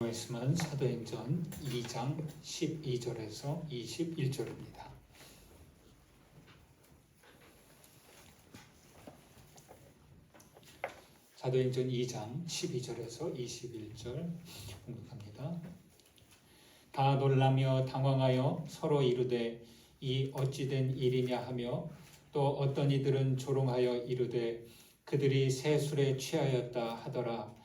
말씀은 사도행전 2장 12절에서 21절입니다. 사도행전 2장 12절에서 21절 공독합니다. 다 놀라며 당황하여 서로 이르되 이 어찌된 일이냐 하며 또 어떤 이들은 조롱하여 이르되 그들이 새 술에 취하였다 하더라.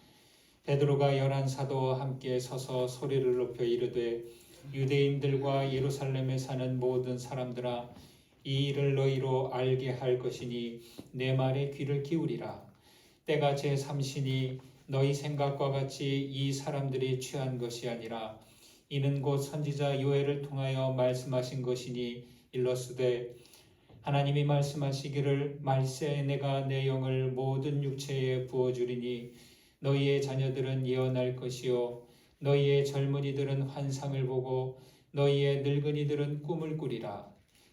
베드로가 11사도와 함께 서서 소리를 높여 이르되 유대인들과 예루살렘에 사는 모든 사람들아 이 일을 너희로 알게 할 것이니 내 말에 귀를 기울이라. 때가 제3시니 너희 생각과 같이 이 사람들이 취한 것이 아니라 이는 곧 선지자 요엘을 통하여 말씀하신 것이니 일러스되 하나님이 말씀하시기를 말세에 내가 내 영을 모든 육체에 부어주리니 너희의 자녀들은 예언할 것이요 너희의 젊은이들은 환상을 보고 너희의 늙은이들은 꿈을 꾸리라.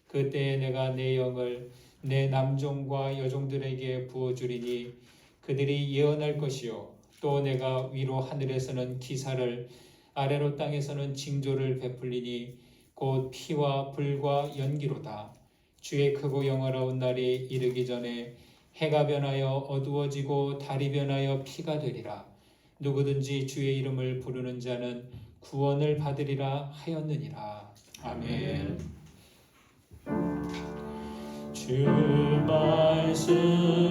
그때에 내가 내 영을 내 남종과 여종들에게 부어주리니 그들이 예언할 것이요 또 내가 위로 하늘에서는 기사를 아래로 땅에서는 징조를 베풀리니 곧 피와 불과 연기로다. 주의 크고 영화로운 날이 이르기 전에 해가 변하여 어두워지고 달이 변하여 피가 되리라. 누구든지 주의 이름을 부르는 자는 구원을 받으리라 하였느니라. 아멘. 주 말씀은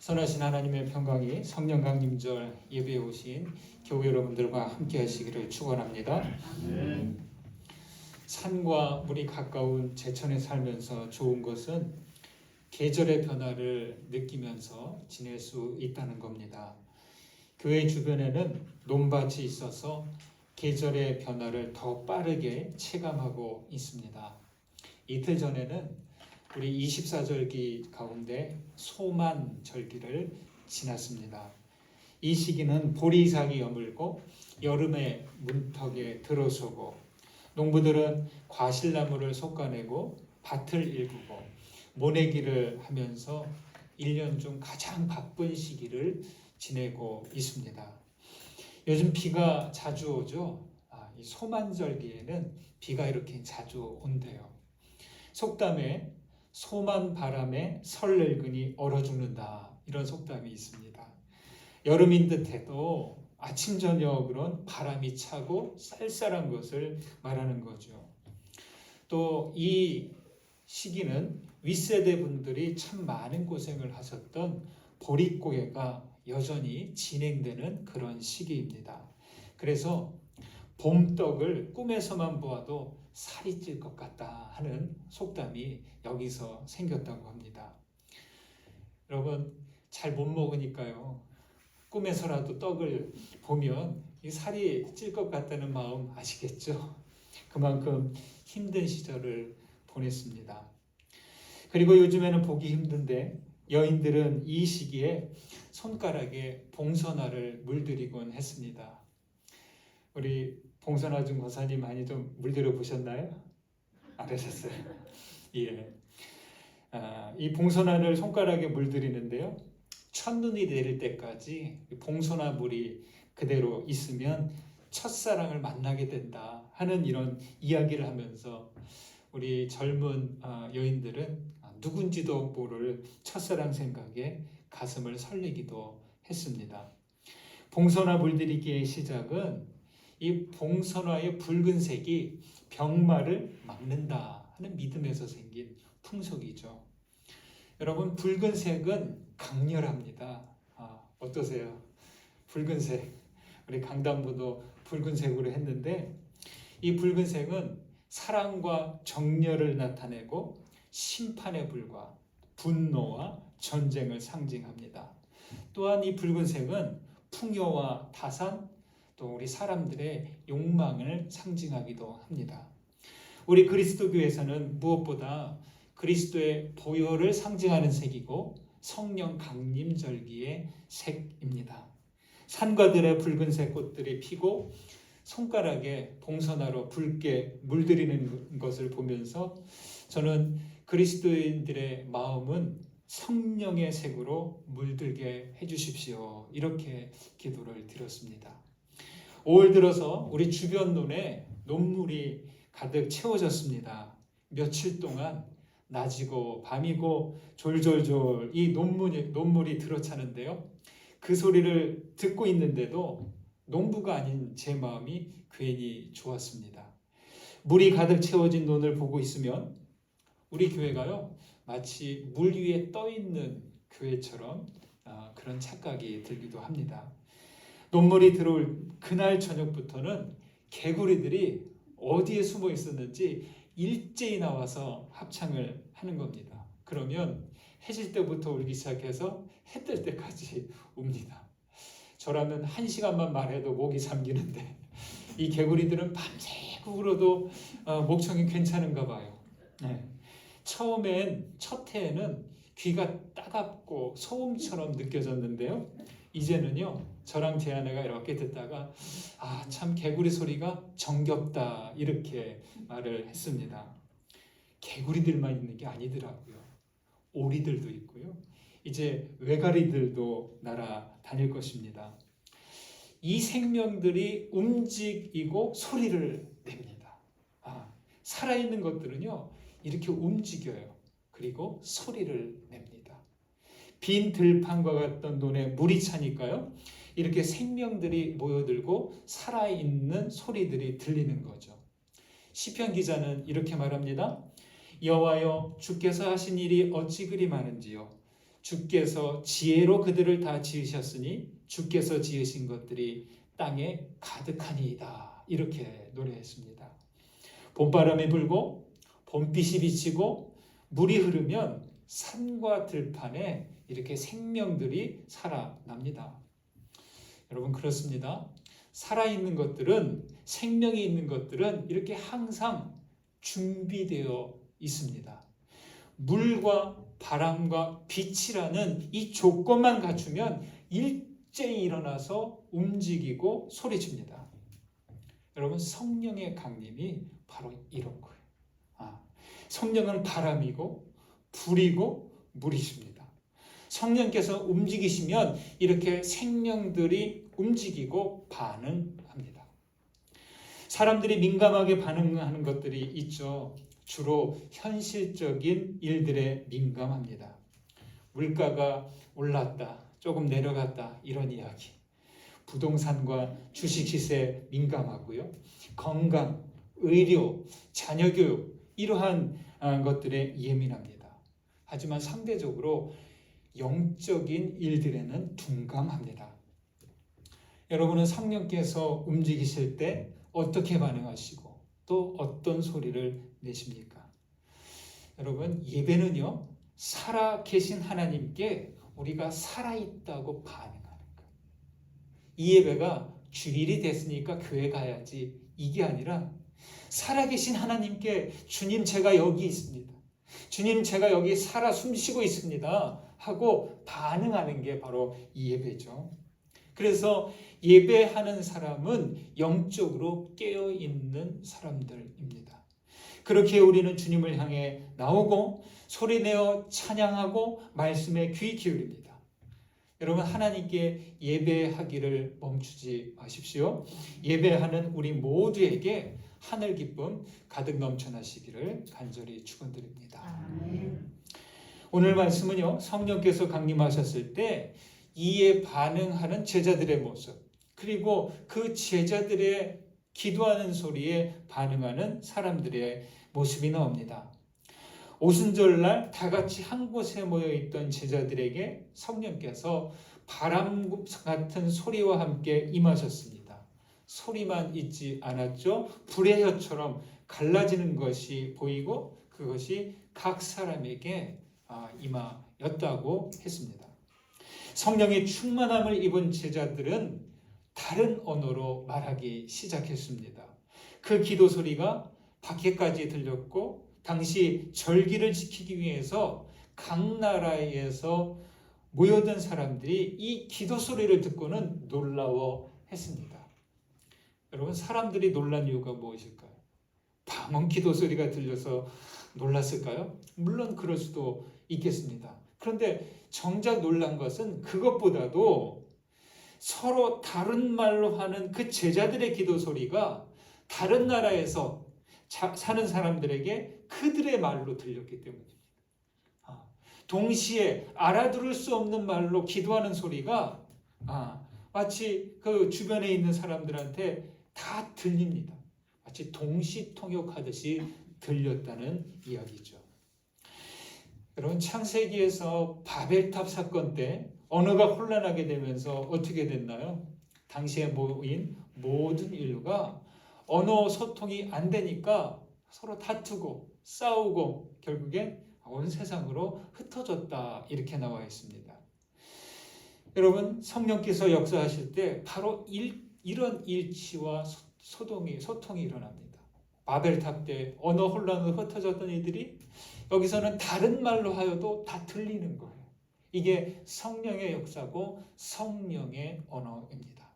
선하신 하나님의 평강이 성령 강림절 예배에 오신 교회 여러분들과 함께 하시기를 축원합니다. 산과 물이 가까운 제천에 살면서 좋은 것은 계절의 변화를 느끼면서 지낼 수 있다는 겁니다. 교회 주변에는 논밭이 있어서 계절의 변화를 더 빠르게 체감하고 있습니다. 이틀 전에는 우리 24절기 가운데 소만절기를 지났습니다. 이 시기는 보리삭이 여물고 여름에 문턱에 들어서고 농부들은 과실나무를 솎아내고 밭을 일구고 모내기를 하면서 1년 중 가장 바쁜 시기를 지내고 있습니다. 요즘 비가 자주 오죠. 이 소만절기에는 비가 이렇게 자주 온대요. 속담에 소만 바람에 설늙은이 얼어 죽는다, 이런 속담이 있습니다. 여름인 듯해도 아침 저녁으론 바람이 차고 쌀쌀한 것을 말하는 거죠. 또 이 시기는 윗세대 분들이 참 많은 고생을 하셨던 보릿고개가 여전히 진행되는 그런 시기입니다. 그래서 봄떡을 꿈에서만 보아도 살이 찔 것 같다 하는 속담이 여기서 생겼다고 합니다. 여러분, 잘 못 먹으니까요, 꿈에서라도 떡을 보면 이 살이 찔 것 같다는 마음 아시겠죠? 그만큼 힘든 시절을 보냈습니다. 그리고 요즘에는 보기 힘든데 여인들은 이 시기에 손가락에 봉선화를 물들이곤 했습니다. 우리 봉선화 중 권사님 많이 좀 물들여 보셨나요? 그러셨어요. 예. 이 봉선화를 손가락에 물들이는데요, 첫눈이 내릴 때까지 봉선화 물이 그대로 있으면 첫사랑을 만나게 된다 하는 이런 이야기를 하면서 우리 젊은 여인들은 누군지도 모를 첫사랑 생각에 가슴을 설레기도 했습니다. 봉선화 물들이기의 시작은 이 봉선화의 여러분, 붉은색은 강렬합니다. 어떠세요? 붉은색. 우리 강단부도 붉은색으로 했는데 이 붉은색은 사랑과 정열을 나타내고 심판의 불과 분노와 전쟁을 상징합니다. 또한 이 붉은색은 풍요와 다산, 또 우리 사람들의 욕망을 상징하기도 합니다. 우리 그리스도교에서는 무엇보다 그리스도의 보혈을 상징하는 색이고 성령 강림절기의 색입니다. 산과들의 붉은색 꽃들이 피고 손가락에 봉선화로 붉게 물들이는 것을 보면서 저는 그리스도인들의 마음은 성령의 색으로 물들게 해주십시오. 이렇게 기도를 드렸습니다. 5월 들어서 우리 주변 논에 논물이 가득 채워졌습니다. 며칠 동안 낮이고 밤이고 졸졸졸 이 논물이 들어차는데요. 그 소리를 듣고 있는데도 농부가 아닌 제 마음이 괜히 좋았습니다. 물이 가득 채워진 논을 보고 있으면 우리 교회가요, 마치 물 위에 떠 있는 교회처럼 그런 착각이 들기도 합니다. 논물이 들어올 그날 저녁부터는 개구리들이 어디에 숨어 있었는지 일제히 나와서 합창을 하는 겁니다. 그러면 해질 때부터 울기 시작해서 해 뜰 때까지 웁니다. 저라면 1시간만 말해도 목이 잠기는데 이 개구리들은 밤새고 울어도 목청이 괜찮은가 봐요. 네. 처음엔 첫 해에는 귀가 따갑고 소음처럼 느껴졌는데요. 이제는요, 저랑 제 아내가 이렇게 듣다가 참 개구리 소리가 정겹다 이렇게 말을 했습니다. 개구리들만 있는 게 아니더라고요. 오리들도 있고요. 이제 외가리들도 날아다닐 것입니다. 이 생명들이 움직이고 소리를 냅니다. 살아있는 것들은요, 이렇게 움직여요. 그리고 소리를 냅니다. 빈 들판과 같던 논에 물이 차니까요, 이렇게 생명들이 모여들고 살아있는 소리들이 들리는 거죠. 시편 기자는 이렇게 말합니다. 여호와여, 주께서 하신 일이 어찌 그리 많은지요. 주께서 지혜로 그들을 다 지으셨으니 주께서 지으신 것들이 땅에 가득하니이다. 이렇게 노래했습니다. 봄바람이 불고 봄빛이 비치고 물이 흐르면 산과 들판에 이렇게 생명들이 살아납니다. 여러분, 그렇습니다. 살아있는 것들은, 생명이 있는 것들은 이렇게 항상 준비되어 있습니다. 물과 바람과 빛이라는 이 조건만 갖추면 일제히 일어나서 움직이고 소리칩니다. 여러분, 성령의 강림이 바로 이런 거예요. 성령은 바람이고 불이고 물이십니다. 성령께서 움직이시면 이렇게 생명들이 움직이고 반응합니다. 사람들이 민감하게 반응하는 것들이 있죠. 주로 현실적인 일들에 민감합니다. 물가가 올랐다, 조금 내려갔다, 이런 이야기. 부동산과 주식 시세에 민감하고요. 건강, 의료, 자녀교육, 이러한 것들에 예민합니다. 하지만 상대적으로 영적인 일들에는 둔감합니다. 여러분은 성령께서 움직이실 때 어떻게 반응하시고 또 어떤 소리를 내십니까? 여러분, 예배는요, 살아계신 하나님께 우리가 살아있다고 반응하는 거예요. 이 예배가 주일이 됐으니까 교회 가야지, 이게 아니라 살아계신 하나님께 주님, 제가 여기 있습니다. 주님, 제가 여기 살아 숨쉬고 있습니다 하고 반응하는 게 바로 이 예배죠. 그래서 예배하는 사람은 영적으로 깨어있는 사람들입니다. 그렇게 우리는 주님을 향해 나오고 소리내어 찬양하고 말씀에 귀 기울입니다. 여러분, 하나님께 예배하기를 멈추지 마십시오. 예배하는 우리 모두에게 하늘 기쁨 가득 넘쳐나시기를 간절히 축원드립니다. 아멘. 오늘 말씀은요, 성령께서 강림하셨을 때 이에 반응하는 제자들의 모습, 그리고 그 제자들의 기도하는 소리에 반응하는 사람들의 모습이 나옵니다. 오순절날 다 같이 한 곳에 모여 있던 제자들에게 성령께서 바람 같은 소리와 함께 임하셨습니다. 소리만 있지 않았죠. 불의 혀처럼 갈라지는 것이 보이고 그것이 각 사람에게 임하였다고 했습니다. 성령의 충만함을 입은 제자들은 다른 언어로 말하기 시작했습니다. 그 기도 소리가 밖에까지 들렸고 당시 절기를 지키기 위해서 각 나라에서 모여든 사람들이 이 기도 소리를 듣고는 놀라워했습니다. 여러분, 사람들이 놀란 이유가 무엇일까요? 밤은 기도 소리가 들려서 놀랐을까요? 물론 그럴 수도 있겠습니다. 그런데 정작 놀란 것은 그것보다도 서로 다른 말로 하는 그 제자들의 기도 소리가 다른 나라에서 사는 사람들에게 그들의 말로 들렸기 때문입니다. 동시에 알아들을 수 없는 말로 기도하는 소리가 마치 그 주변에 있는 사람들한테 다 들립니다. 마치 동시통역하듯이 들렸다는 이야기죠. 여러분, 창세기에서 바벨탑 사건 때 언어가 혼란하게 되면서 어떻게 됐나요? 당시에 모인 모든 인류가 언어 소통이 안 되니까 서로 다투고 싸우고 결국에 온 세상으로 흩어졌다, 이렇게 나와 있습니다. 여러분, 성령께서 역사하실 때 바로 이런 일치와 소통이 일어납니다. 바벨탑 때 언어 혼란으로 흩어졌던 이들이 여기서는 다른 말로 하여도 다 들리는 거예요. 이게 성령의 역사고 성령의 언어입니다.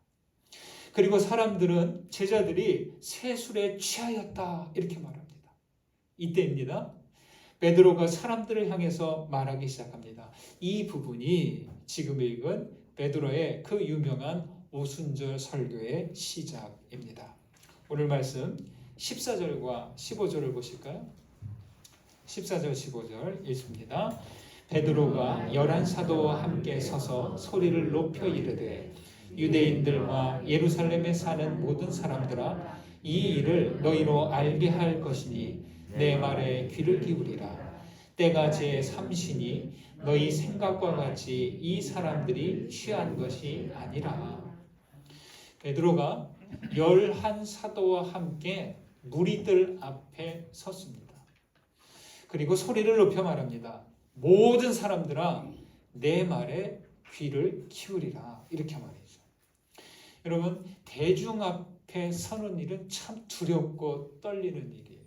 그리고 사람들은, 제자들이 세술에 취하였다, 이렇게 말합니다. 이때입니다. 베드로가 사람들을 향해서 말하기 시작합니다. 이 부분이 지금 읽은 베드로의 그 유명한 오순절 설교의 시작입니다. 오늘 말씀 14절과 15절을 보실까요? 14절 15절 읽습니다. 베드로가 11사도와 함께 서서 소리를 높여 이르되 유대인들과 예루살렘에 사는 모든 사람들아, 이 일을 너희로 알게 할 것이니 내 말에 귀를 기울이라. 때가 제3시니 너희 생각과 같이 이 사람들이 취한 것이 아니라. 베드로가 11사도와 함께 무리들 앞에 섰습니다. 그리고 소리를 높여 말합니다. 모든 사람들아, 내 말에 귀를 기울이라, 이렇게 말이죠. 여러분, 대중 앞에 서는 일은 참 두렵고 떨리는 일이에요.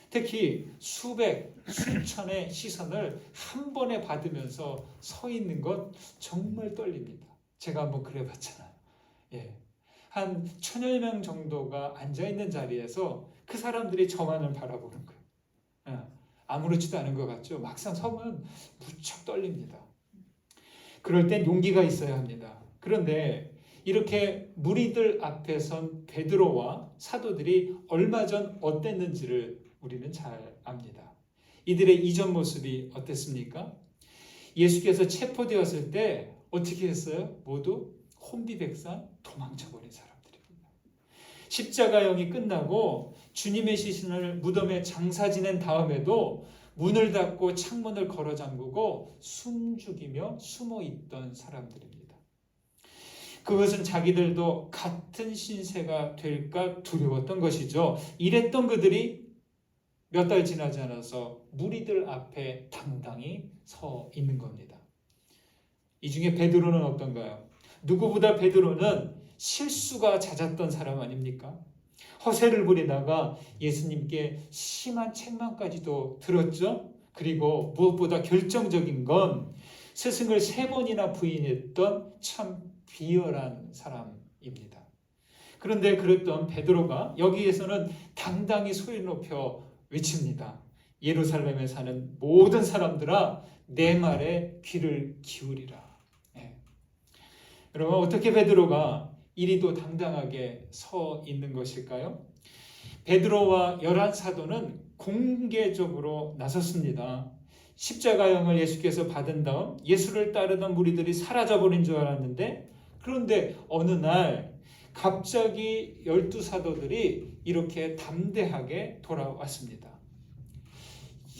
특히 수백, 수천의 시선을 한 번에 받으면서 서 있는 것 정말 떨립니다. 제가 한번 그래봤잖아요. 한 1000여 명 정도가 앉아있는 자리에서 그 사람들이 저만을 바라보는 거예요. 아무렇지도 않은 것 같죠? 막상 서면 무척 떨립니다. 그럴 땐 용기가 있어야 합니다. 그런데 이렇게 무리들 앞에 선 베드로와 사도들이 얼마 전 어땠는지를 우리는 잘 압니다. 이들의 이전 모습이 어땠습니까? 예수께서 체포되었을 때 어떻게 했어요? 모두 혼비백산 도망쳐버린 사람들입니다. 십자가형이 끝나고 주님의 시신을 무덤에 장사 지낸 다음에도 문을 닫고 창문을 걸어 잠그고 숨죽이며 숨어 있던 사람들입니다. 그것은 자기들도 같은 신세가 될까 두려웠던 것이죠. 이랬던 그들이 몇 달 지나지 않아서 무리들 앞에 당당히 서 있는 겁니다. 이 중에 베드로는 어떤가요? 누구보다 베드로는 실수가 잦았던 사람 아닙니까? 허세를 부리다가 예수님께 심한 책망까지도 들었죠. 그리고 무엇보다 결정적인 건 스승을 3번이나 부인했던 참 비열한 사람입니다. 그런데 그랬던 베드로가 여기에서는 당당히 소리 높여 외칩니다. 예루살렘에 사는 모든 사람들아, 내 말에 귀를 기울이라. 여러분, 어떻게 베드로가 이리도 당당하게 서 있는 것일까요? 베드로와 11사도는 공개적으로 나섰습니다. 십자가형을 예수께서 받은 다음 예수를 따르던 무리들이 사라져버린 줄 알았는데, 그런데 어느 날 갑자기 12사도들이 이렇게 담대하게 돌아왔습니다.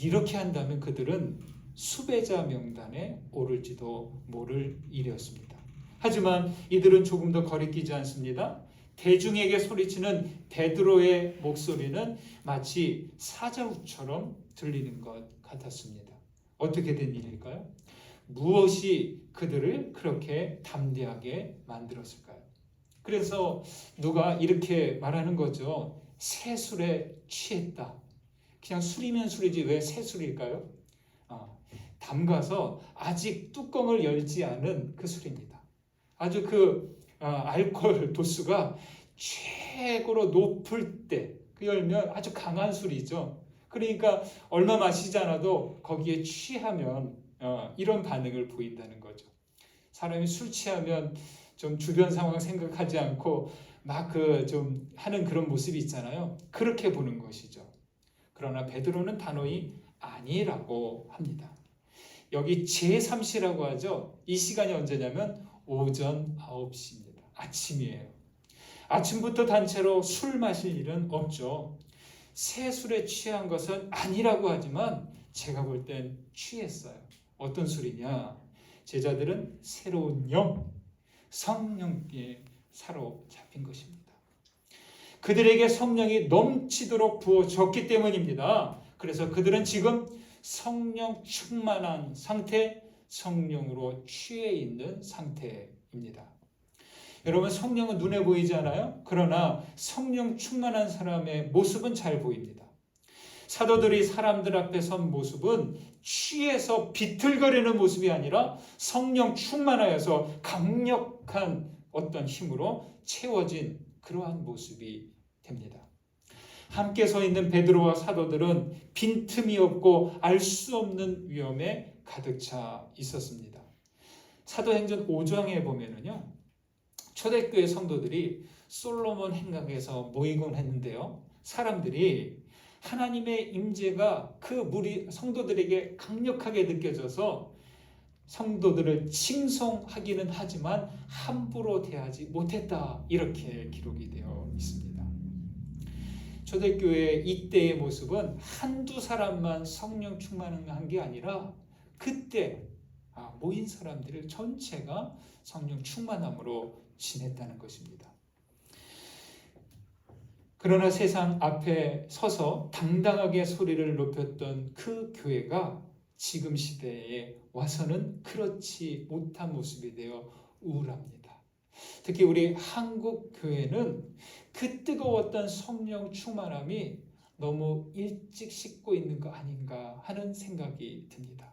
이렇게 한다면 그들은 수배자 명단에 오를지도 모를 일이었습니다. 하지만 이들은 조금 더 거리끼지 않습니다. 대중에게 소리치는 베드로의 목소리는 마치 사자우처럼 들리는 것 같았습니다. 어떻게 된 일일까요? 무엇이 그들을 그렇게 담대하게 만들었을까요? 그래서 누가 이렇게 말하는 거죠. 새술에 취했다. 그냥 술이면 술이지 왜 새술일까요? 담가서 아직 뚜껑을 열지 않은 그 술입니다. 아주 알코올 도수가 최고로 높을 때 그 열면 아주 강한 술이죠. 그러니까 얼마 마시지 않아도 거기에 취하면 이런 반응을 보인다는 거죠. 사람이 술 취하면 좀 주변 상황 생각하지 않고 막 좀 하는 그런 모습이 있잖아요. 그렇게 보는 것이죠. 그러나 베드로는 단호히 아니라고 합니다. 여기 제3시라고 하죠. 이 시간이 언제냐면 오전 9시입니다. 아침이에요. 아침부터 단체로 술 마실 일은 없죠. 새 술에 취한 것은 아니라고 하지만 제가 볼 땐 취했어요. 어떤 술이냐? 제자들은 새로운 성령께 사로잡힌 것입니다. 그들에게 성령이 넘치도록 부어졌기 때문입니다. 그래서 그들은 지금 성령 충만한 상태, 성령으로 취해 있는 상태입니다. 여러분, 성령은 눈에 보이지 않아요? 그러나 성령 충만한 사람의 모습은 잘 보입니다. 사도들이 사람들 앞에 선 모습은 취해서 비틀거리는 모습이 아니라 성령 충만하여서 강력한 어떤 힘으로 채워진 그러한 모습이 됩니다. 함께 서 있는 베드로와 사도들은 빈틈이 없고 알 수 없는 위험에 가득 차 있었습니다. 사도행전 5장에 보면은요, 초대교회 성도들이 솔로몬 행각에서 모이곤 했는데요, 사람들이 하나님의 임재가 그 성도들에게 강력하게 느껴져서 성도들을 칭송하기는 하지만 함부로 대하지 못했다, 이렇게 기록이 되어 있습니다. 초대교회의 이때의 모습은 한두 사람만 성령 충만한 게 아니라 그때 모인 사람들 전체가 성령 충만함으로 지냈다는 것입니다. 그러나 세상 앞에 서서 당당하게 소리를 높였던 그 교회가 지금 시대에 와서는 그렇지 못한 모습이 되어 우울합니다. 특히 우리 한국 교회는 그 뜨거웠던 성령 충만함이 너무 일찍 식고 있는 거 아닌가 하는 생각이 듭니다.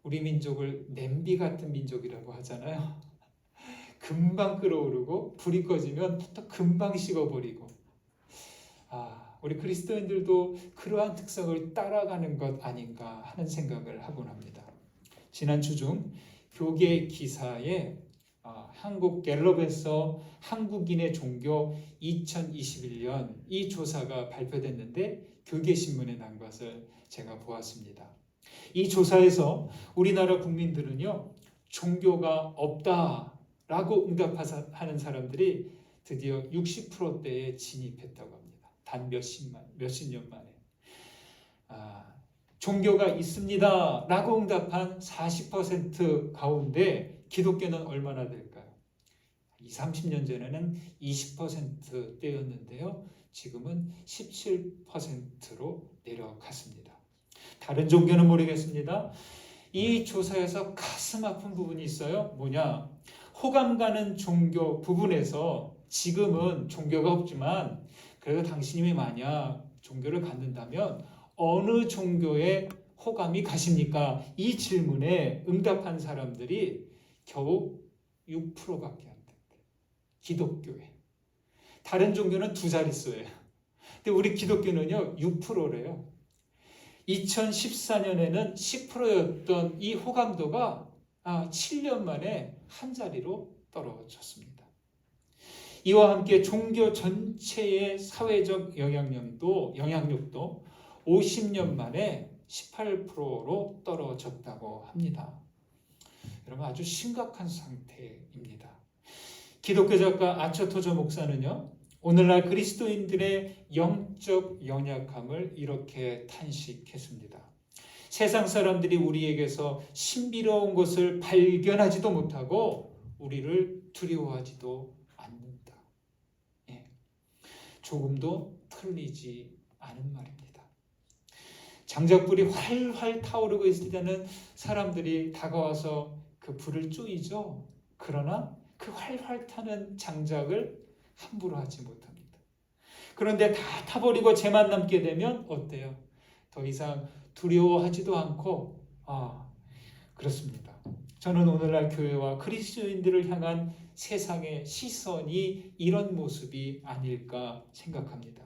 우리 민족을 냄비 같은 민족이라고 하잖아요. 금방 끓어오르고 불이 꺼지면 또 금방 식어버리고, 우리 그리스도인들도 그러한 특성을 따라가는 것 아닌가 하는 생각을 하곤 합니다. 지난 주 중 교계 기사에 한국 갤럽에서 한국인의 종교 2021년 이 조사가 발표됐는데 교계신문에 난 것을 제가 보았습니다. 이 조사에서 우리나라 국민들은요, 종교가 없다라고 응답하는 사람들이 드디어 60%대에 진입했다고 합니다. 단 몇십 년 만에. 종교가 있습니다 라고 응답한 40% 가운데 기독교는 얼마나 될까요? 20-30년 전에는 20%대였는데요. 지금은 17%로 내려갔습니다. 다른 종교는 모르겠습니다. 이 조사에서 가슴 아픈 부분이 있어요. 뭐냐? 호감 가는 종교 부분에서 지금은 종교가 없지만 그래도 당신이 만약 종교를 갖는다면 어느 종교에 호감이 가십니까? 이 질문에 응답한 사람들이 겨우 6%밖에 안 된대요. 기독교에. 다른 종교는 2자릿수예요. 근데 우리 기독교는요 6%래요. 2014년에는 10%였던 이 호감도가 7년 만에 한 자리로 떨어졌습니다. 이와 함께 종교 전체의 사회적 영향력도 50년 만에 18%로 떨어졌다고 합니다. 여러분, 아주 심각한 상태입니다. 기독교 작가 아처토저 목사는요, 오늘날 그리스도인들의 영적 연약함을 이렇게 탄식했습니다. 세상 사람들이 우리에게서 신비로운 것을 발견하지도 못하고 우리를 두려워하지도 않는다. 예. 조금도 틀리지 않은 말입니다. 장작불이 활활 타오르고 있을 때는 사람들이 다가와서 그 불을 쪼이죠. 그러나 그 활활 타는 장작을 함부로 하지 못합니다. 그런데 다 타버리고 재만 남게 되면 어때요? 더 이상 두려워하지도 않고 그렇습니다. 저는 오늘날 교회와 그리스도인들을 향한 세상의 시선이 이런 모습이 아닐까 생각합니다.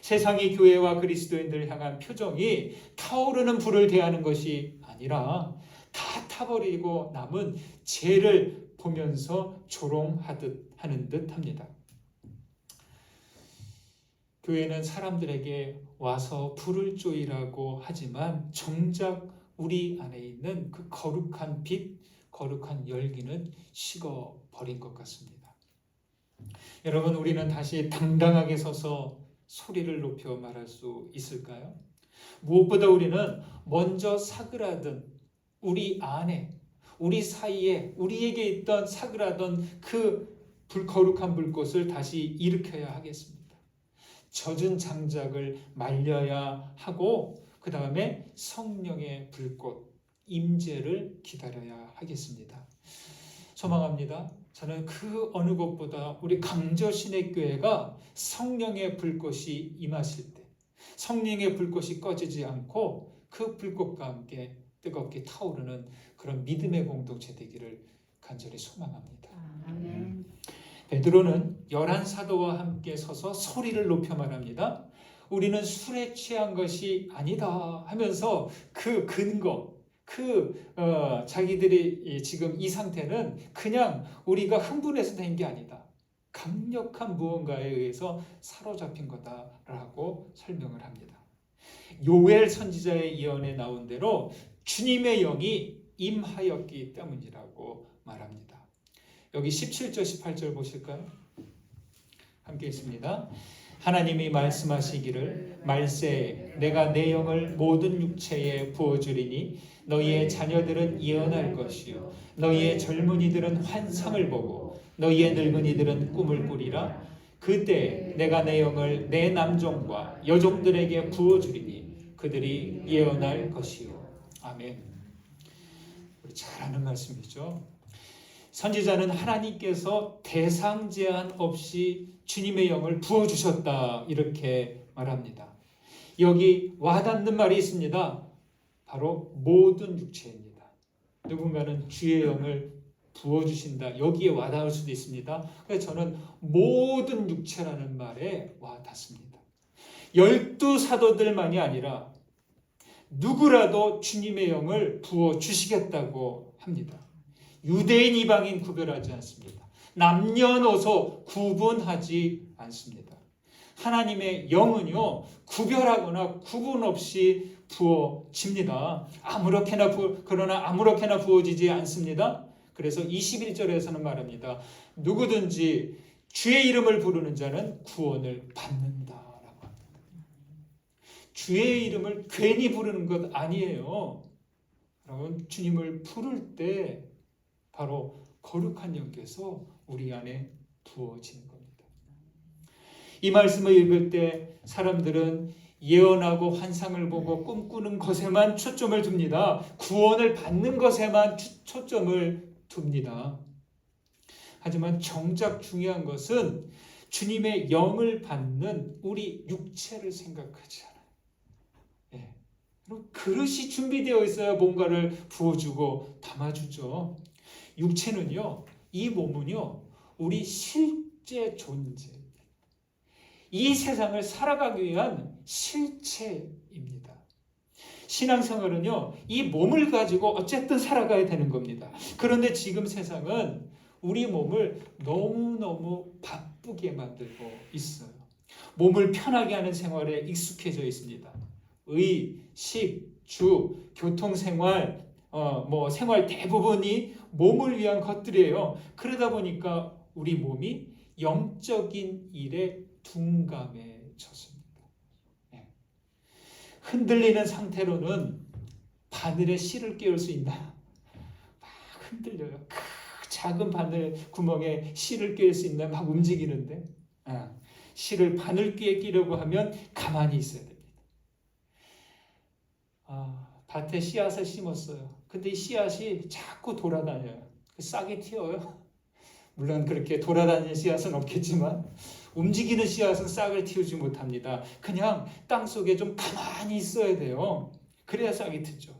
세상이 교회와 그리스도인들을 향한 표정이 타오르는 불을 대하는 것이 아니라 다 타버리고 남은 죄를 보면서 조롱하듯 하는 듯 합니다. 교회는 사람들에게 와서 불을 쪼이라고 하지만 정작 우리 안에 있는 그 거룩한 빛, 거룩한 열기는 식어버린 것 같습니다. 여러분, 우리는 다시 당당하게 서서 소리를 높여 말할 수 있을까요? 무엇보다 우리는 먼저 사그라든 우리 안에, 우리 사이에 우리에게 있던 사그라든 그 거룩한 불꽃을 다시 일으켜야 하겠습니다. 젖은 장작을 말려야 하고 그 다음에 성령의 불꽃, 임재를 기다려야 하겠습니다. 소망합니다. 저는 그 어느 것보다 우리 강저신의교회가 성령의 불꽃이 임하실 때 성령의 불꽃이 꺼지지 않고 그 불꽃과 함께 뜨겁게 타오르는 그런 믿음의 공동체 되기를 간절히 소망합니다. 아멘. 베드로는 11사도와 함께 서서 소리를 높여 말합니다. 우리는 술에 취한 것이 아니다 하면서 그 근거, 자기들이 지금 이 상태는 그냥 우리가 흥분해서 된 게 아니다. 강력한 무언가에 의해서 사로잡힌 거다라고 설명을 합니다. 요엘 선지자의 예언에 나온 대로 주님의 영이 임하였기 때문이라고 말합니다. 여기 17절 18절 보실까요? 함께 있습니다. 하나님이 말씀하시기를 말세 내가 내 영을 모든 육체에 부어주리니 너희의 자녀들은 예언할 것이요 너희의 젊은이들은 환상을 보고 너희의 늙은이들은 꿈을 꾸리라. 그때 내가 내 영을 내 남종과 여종들에게 부어주리니 그들이 예언할 것이요. 아멘. 우리 잘 아는 말씀이죠. 선지자는 하나님께서 대상 제한 없이 주님의 영을 부어주셨다 이렇게 말합니다. 여기 와닿는 말이 있습니다. 바로 모든 육체입니다. 누군가는 주의 영을 부어주신다. 여기에 와닿을 수도 있습니다. 그래서 저는 모든 육체라는 말에 와닿습니다. 12사도들만이 아니라 누구라도 주님의 영을 부어주시겠다고 합니다. 유대인 이방인 구별하지 않습니다. 남녀노소 구분하지 않습니다. 하나님의 영은요 구별하거나 구분 없이 부어집니다. 그러나 아무렇게나 부어지지 않습니다. 그래서 21절에서는 말합니다. 누구든지 주의 이름을 부르는 자는 구원을 받는다라고 합니다. 주의 이름을 괜히 부르는 것 아니에요. 여러분, 주님을 부를 때 바로 거룩한 영께서 우리 안에 부어지는 겁니다. 이 말씀을 읽을 때 사람들은 예언하고 환상을 보고 꿈꾸는 것에만 초점을 둡니다. 구원을 받는 것에만 초점을 둡니다. 하지만 정작 중요한 것은 주님의 영을 받는 우리 육체를 생각하지 않아요. 예. 그릇이 준비되어 있어야 뭔가를 부어주고 담아주죠. 육체는요, 이 몸은요, 우리 실제 존재, 이 세상을 살아가기 위한 실체입니다. 신앙생활은요, 이 몸을 가지고 어쨌든 살아가야 되는 겁니다. 그런데 지금 세상은 우리 몸을 너무너무 바쁘게 만들고 있어요. 몸을 편하게 하는 생활에 익숙해져 있습니다. 의, 식, 주, 교통생활, 생활 대부분이 몸을 위한 것들이에요. 그러다 보니까 우리 몸이 영적인 일에 둔감해졌습니다. 예. 흔들리는 상태로는 바늘에 실을 끼울 수 있나요? 막 흔들려요. 작은 바늘 구멍에 실을 끼울 수 있나요? 막 움직이는데 실을 바늘귀에 끼려고 하면 가만히 있어야 됩니다. 밭에 씨앗을 심었어요. 근데 이 씨앗이 자꾸 돌아다녀요. 싹이 튀어요. 물론 그렇게 돌아다니는 씨앗은 없겠지만 움직이는 씨앗은 싹을 틔우지 못합니다. 그냥 땅속에 좀 가만히 있어야 돼요. 그래야 싹이 트죠.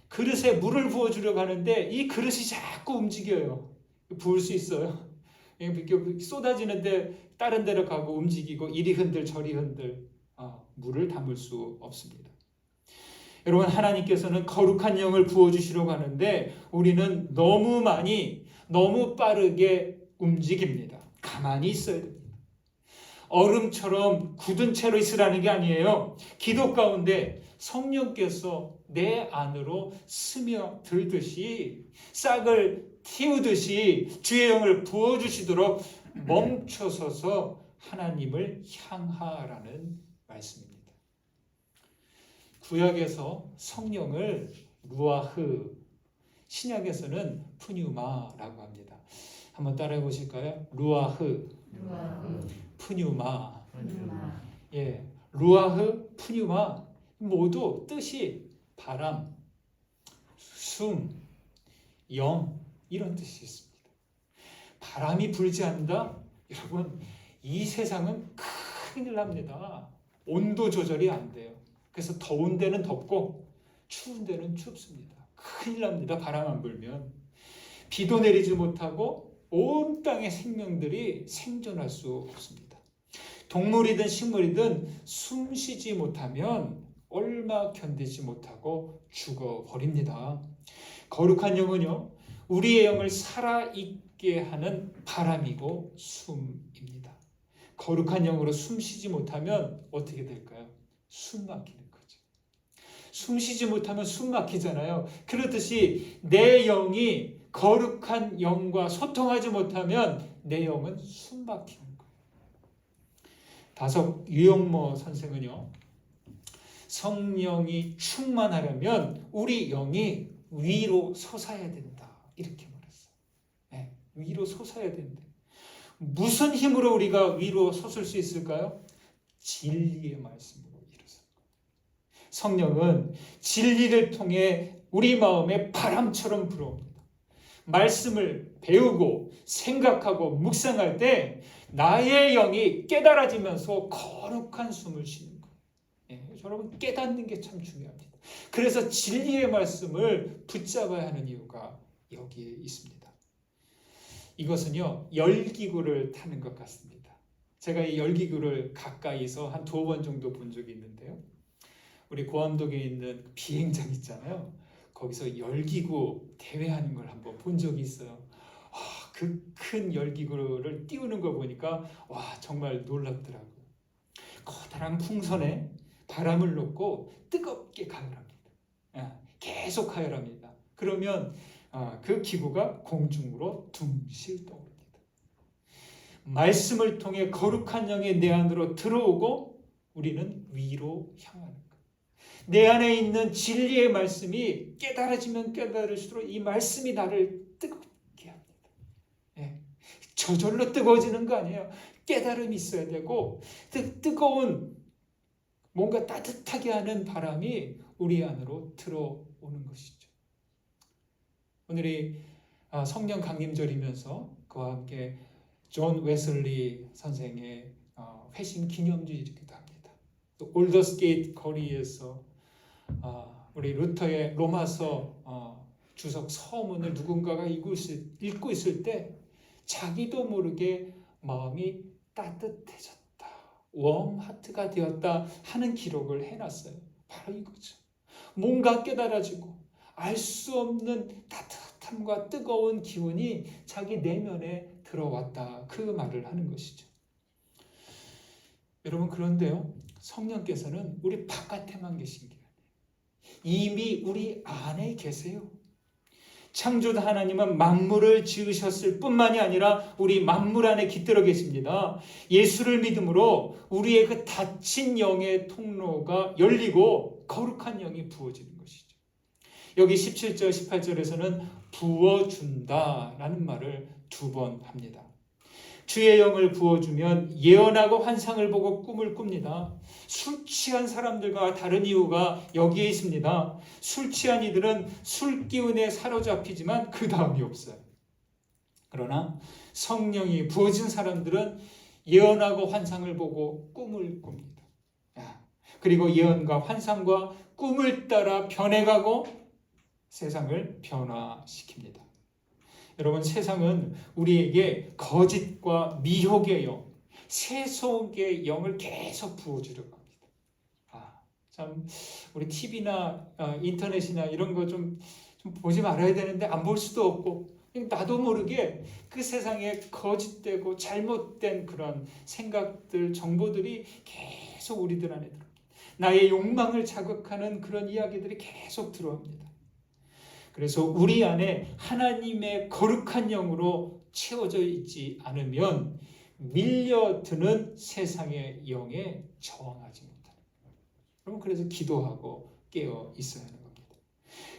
그릇에 물을 부어주려고 하는데 이 그릇이 자꾸 움직여요. 부을 수 있어요. 쏟아지는데 다른 데로 가고 움직이고 이리 흔들 저리 흔들 물을 담을 수 없습니다. 여러분, 하나님께서는 거룩한 영을 부어주시려고 하는데 우리는 너무 많이 너무 빠르게 움직입니다. 가만히 있어야 됩니다. 얼음처럼 굳은 채로 있으라는 게 아니에요. 기도 가운데 성령께서 내 안으로 스며들듯이 싹을 틔우듯이 주의 영을 부어주시도록 멈춰서서 하나님을 향하라는 말씀입니다. 구약에서 성령을 루아흐, 신약에서는 푸뉴마라고 합니다. 한번 따라해 보실까요? 루아흐, 푸뉴마. 예, 루아흐, 푸뉴마 모두 뜻이 바람, 숨, 영 이런 뜻이 있습니다. 바람이 불지 않는다? 여러분, 이 세상은 큰일 납니다. 온도 조절이 안 돼요. 그래서 더운 데는 덥고 추운 데는 춥습니다. 큰일 납니다. 바람 안 불면. 비도 내리지 못하고 온 땅의 생명들이 생존할 수 없습니다. 동물이든 식물이든 숨 쉬지 못하면 얼마 견디지 못하고 죽어버립니다. 거룩한 영은요, 우리의 영을 살아있게 하는 바람이고 숨입니다. 거룩한 영으로 숨 쉬지 못하면 어떻게 될까요? 숨 막히는 거죠. 숨 쉬지 못하면 숨 막히잖아요. 그렇듯이 내 영이 거룩한 영과 소통하지 못하면 내 영은 숨 막히는 거예요. 다섯 유영모 선생은요, 성령이 충만하려면 우리 영이 위로 솟아야 된다 이렇게 말했어요. 네, 위로 솟아야 된다. 무슨 힘으로 우리가 위로 솟을 수 있을까요? 진리의 말씀으로 이루어서. 성령은 진리를 통해 우리 마음에 바람처럼 불어옵니다. 말씀을 배우고 생각하고 묵상할 때 나의 영이 깨달아지면서 거룩한 숨을 쉬는 거예요. 예, 여러분, 깨닫는 게 참 중요합니다. 그래서 진리의 말씀을 붙잡아야 하는 이유가 여기에 있습니다. 이것은요, 열기구를 타는 것 같습니다. 제가 이 열기구를 가까이서 한 2번 정도 본 적이 있는데요. 우리 고암동에 있는 비행장 있잖아요. 거기서 열기구 대회하는 걸 한번 본 적이 있어요. 그 큰 열기구를 띄우는 거 보니까 정말 놀랍더라고요. 커다란 풍선에 바람을 넣고 뜨겁게 가열합니다. 계속 가열합니다. 그러면 그 기구가 공중으로 둥실 떠오릅니다. 말씀을 통해 거룩한 영이 내 안으로 들어오고 우리는 위로 향하는 거예요. 내 안에 있는 진리의 말씀이 깨달아지면 깨달을수록 이 말씀이 나를 뜨겁게 합니다. 저절로 뜨거워지는 거 아니에요. 깨달음이 있어야 되고 뜨거운 뭔가 따뜻하게 하는 바람이 우리 안으로 들어오는 것이죠. 오늘이 성령 강림절이면서 그와 함께 존 웨슬리 선생의 회심 기념주일이기도 합니다. 또 올더스게이트 거리에서 우리 루터의 로마서 주석 서문을 누군가가 읽고 있을 때 자기도 모르게 마음이 따뜻해졌다. 웜하트가 되었다 하는 기록을 해놨어요. 바로 이거죠. 뭔가 깨달아지고 알 수 없는 따뜻함과 뜨거운 기운이 자기 내면에 들어왔다. 그 말을 하는 것이죠. 여러분, 그런데요, 성령께서는 우리 바깥에만 계신 게 아니에요. 이미 우리 안에 계세요. 창조주 하나님은 만물을 지으셨을 뿐만이 아니라 우리 만물 안에 깃들어 계십니다. 예수를 믿음으로 우리의 그 닫힌 영의 통로가 열리고 거룩한 영이 부어지는 것이죠. 여기 17절, 18절에서는 부어준다라는 말을 2번 합니다. 주의 영을 부어주면 예언하고 환상을 보고 꿈을 꿉니다. 술 취한 사람들과 다른 이유가 여기에 있습니다. 술 취한 이들은 술 기운에 사로잡히지만 그 다음이 없어요. 그러나 성령이 부어진 사람들은 예언하고 환상을 보고 꿈을 꿉니다. 그리고 예언과 환상과 꿈을 따라 변해가고 세상을 변화시킵니다. 여러분, 세상은 우리에게 거짓과 미혹의 영, 세속의 영을 계속 부어주려고 합니다. 참 우리 TV나 인터넷이나 이런 거 좀 보지 말아야 되는데 안 볼 수도 없고, 나도 모르게 그 세상에 거짓되고 잘못된 그런 생각들, 정보들이 계속 우리들 안에 들어옵니다. 나의 욕망을 자극하는 그런 이야기들이 계속 들어옵니다. 그래서 우리 안에 하나님의 거룩한 영으로 채워져 있지 않으면 밀려드는 세상의 영에 저항하지 못하는 거예요. 여러분, 그래서 기도하고 깨어 있어야 하는 겁니다.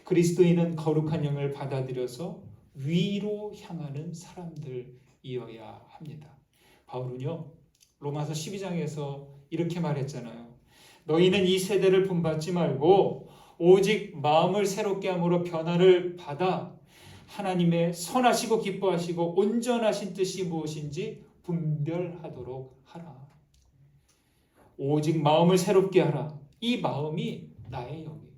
그리스도인은 거룩한 영을 받아들여서 위로 향하는 사람들이어야 합니다. 바울은요, 로마서 12장에서 이렇게 말했잖아요. 너희는 이 세대를 본받지 말고 오직 마음을 새롭게 함으로 변화를 받아 하나님의 선하시고 기뻐하시고 온전하신 뜻이 무엇인지 분별하도록 하라. 오직 마음을 새롭게 하라. 이 마음이 나의 영이에요.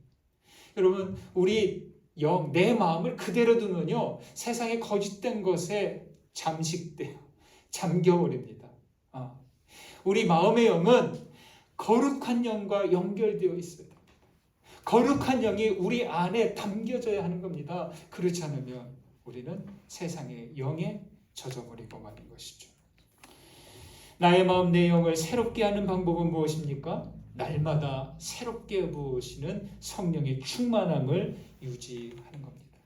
여러분, 우리 영, 내 마음을 그대로 두면요, 세상의 거짓된 것에 잠식돼요. 잠겨버립니다. 우리 마음의 영은 거룩한 영과 연결되어 있어요. 거룩한 영이 우리 안에 담겨져야 하는 겁니다. 그렇지 않으면 우리는 세상의 영에 젖어버리고 마는 것이죠. 나의 마음, 내 영을 새롭게 하는 방법은 무엇입니까? 날마다 새롭게 부으시는 성령의 충만함을 유지하는 겁니다.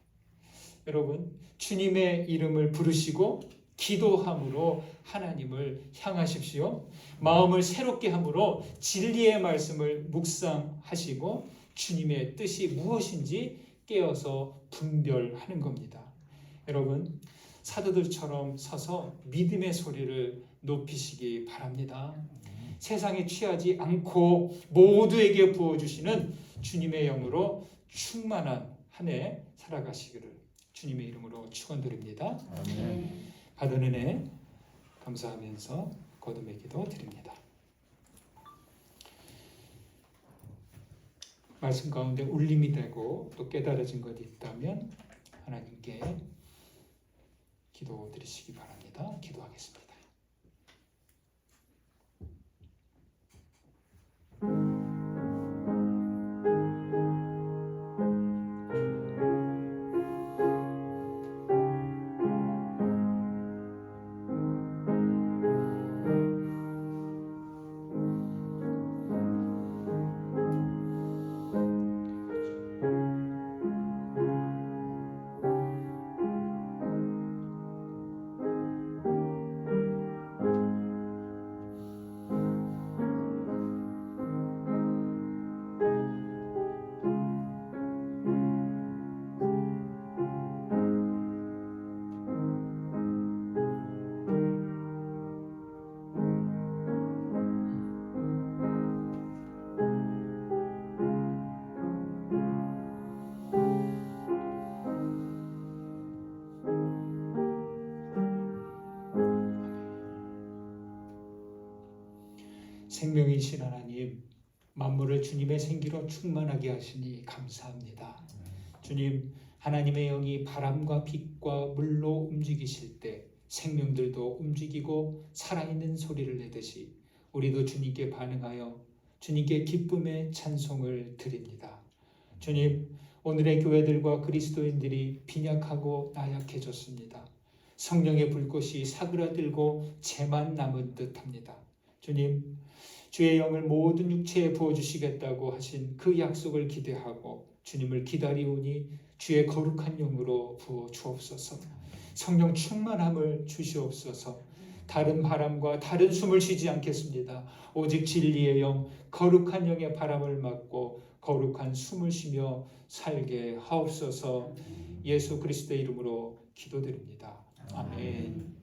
여러분, 주님의 이름을 부르시고 기도함으로 하나님을 향하십시오. 마음을 새롭게 함으로 진리의 말씀을 묵상하시고 주님의 뜻이 무엇인지 깨어서 분별하는 겁니다. 여러분, 사도들처럼 서서 믿음의 소리를 높이시기 바랍니다. 세상에 취하지 않고 모두에게 부어주시는 주님의 영으로 충만한 한 해 살아가시기를 주님의 이름으로 축원드립니다. 받은 은혜 감사하면서 거듭의 기도 드립니다. 말씀 가운데 울림이 되고 또 깨달아진 것이 있다면 하나님께 기도 드리시기 바랍니다. 기도하겠습니다. 생명이신 하나님, 만물을 주님의 생기로 충만하게 하시니 감사합니다. 주님, 하나님의 영이 바람과 빛과 물로 움직이실 때 생명들도 움직이고 살아있는 소리를 내듯이 우리도 주님께 반응하여 주님께 기쁨의 찬송을 드립니다. 주님, 오늘의 교회들과 그리스도인들이 빈약하고 나약해졌습니다. 성령의 불꽃이 사그라들고 재만 남은 듯합니다. 주님, 주의 영을 모든 육체에 부어주시겠다고 하신 그 약속을 기대하고 주님을 기다리오니 주의 거룩한 영으로 부어 주옵소서. 성령 충만함을 주시옵소서. 다른 바람과 다른 숨을 쉬지 않겠습니다. 오직 진리의 영, 거룩한 영의 바람을 맞고 거룩한 숨을 쉬며 살게 하옵소서. 예수 그리스도의 이름으로 기도드립니다. 아멘.